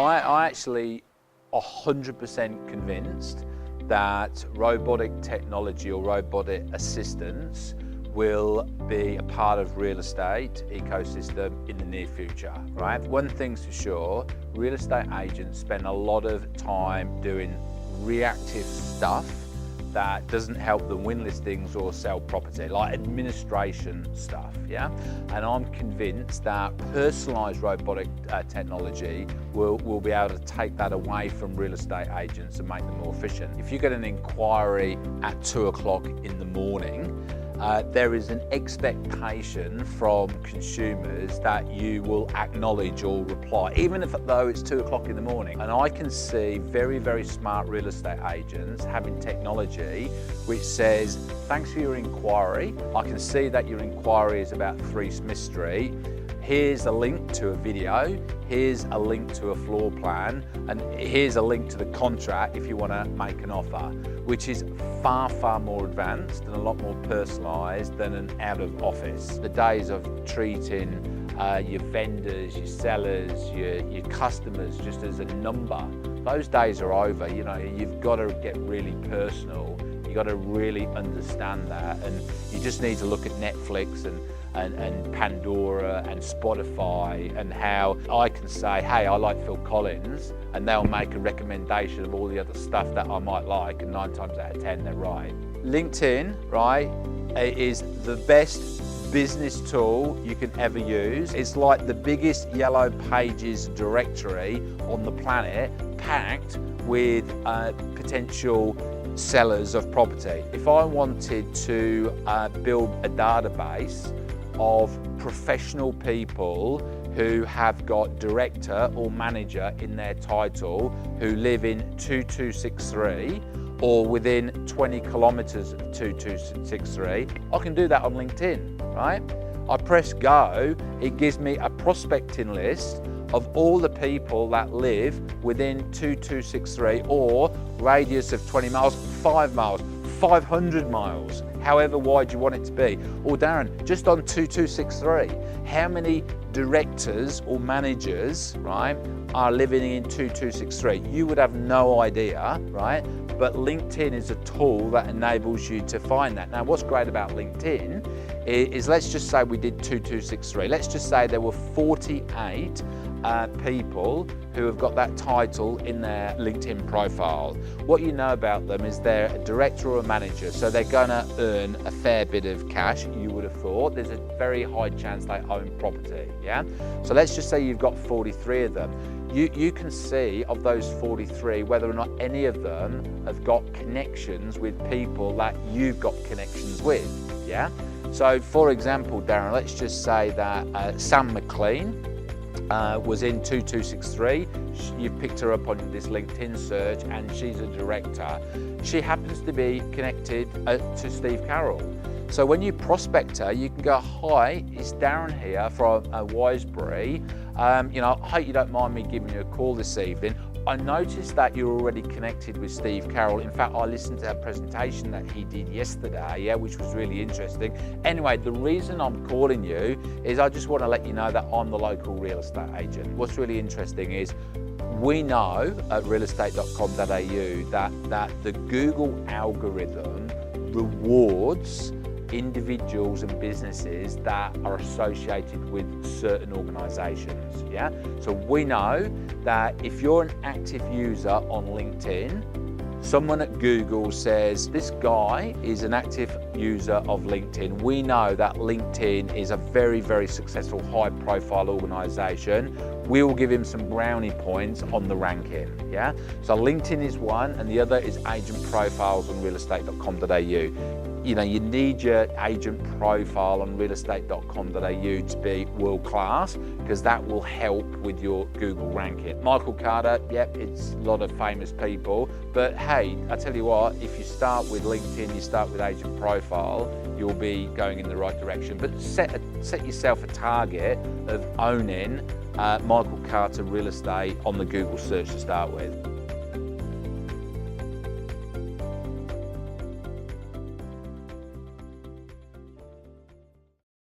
I actually 100% convinced that robotic technology or robotic assistance will be a part of real estate ecosystem in the near future, right? One thing's for sure, real estate agents spend a lot of time doing reactive stuff that doesn't help them win listings or sell property, like administration stuff, yeah? And I'm convinced that personalised robotic technology will be able to take that away from real estate agents and make them more efficient. If you get an inquiry at 2 o'clock in the morning, there is an expectation from consumers that you will acknowledge or reply, even though it's 2 o'clock in the morning. And I can see very, very smart real estate agents having technology which says, thanks for your inquiry. I can see that your inquiry is about 3 Smith Street. Here's a link to a video, here's a link to a floor plan, and here's a link to the contract if you want to make an offer, which is far, far more advanced and a lot more personalised than an out of office. The days of treating your vendors, your sellers, your customers just as a number, those days are over. You know, you've got to get really personal. You've got to really understand that, and you just need to look at Netflix and Pandora and Spotify, and how I can say, hey, I like Phil Collins, and they'll make a recommendation of all the other stuff that I might like, and 9 times out of 10 they're right. LinkedIn, right, is the best business tool you can ever use. It's like the biggest yellow pages directory on the planet, packed with potential sellers of property. If I wanted to build a database of professional people who have got director or manager in their title, who live in 2263 or within 20 kilometers of 2263, I can do that on LinkedIn, right? I press go, it gives me a prospecting list of all the people that live within 2263 or radius of 20 miles, 5 miles, 500 miles, however wide you want it to be. Or Darren, just on 2263, how many directors or managers, right, are living in 2263? You would have no idea, right? But LinkedIn is a tool that enables you to find that. Now, what's great about LinkedIn is, let's just say we did 2263. Let's just say there were 48 people who have got that title in their LinkedIn profile. What you know about them is they're a director or a manager, so they're gonna earn a fair bit of cash, you would have thought. There's a very high chance they own property, yeah? So let's just say you've got 43 of them. You can see of those 43 whether or not any of them have got connections with people that you've got connections with, yeah? So for example, Darren, let's just say that Sam McLean was in 2263. You've picked her up on this LinkedIn search and she's a director. She happens to be connected to Steve Carroll. So when you prospect her, you can go, hi, it's Darren here from Wisebury. You know, I hope you don't mind me giving you a call this evening. I noticed that you're already connected with Steve Carroll. In fact, I listened to a presentation that he did yesterday, yeah, which was really interesting. Anyway, the reason I'm calling you is I just want to let you know that I'm the local real estate agent. What's really interesting is we know at realestate.com.au that the Google algorithm rewards individuals and businesses that are associated with certain organisations, yeah? So we know that if you're an active user on LinkedIn, someone at Google says, this guy is an active user of LinkedIn. We know that LinkedIn is a very, very successful, high-profile organisation. We will give him some brownie points on the ranking, yeah? So LinkedIn is one, and the other is agent profiles on realestate.com.au. You know, you need your agent profile on realestate.com.au to be world class, because that will help with your Google ranking. Michael Carter, yep, it's a lot of famous people, but hey, I tell you what, if you start with LinkedIn, you start with agent profile, you'll be going in the right direction. But set yourself a target of owning Michael Carter Real Estate on the Google search to start with.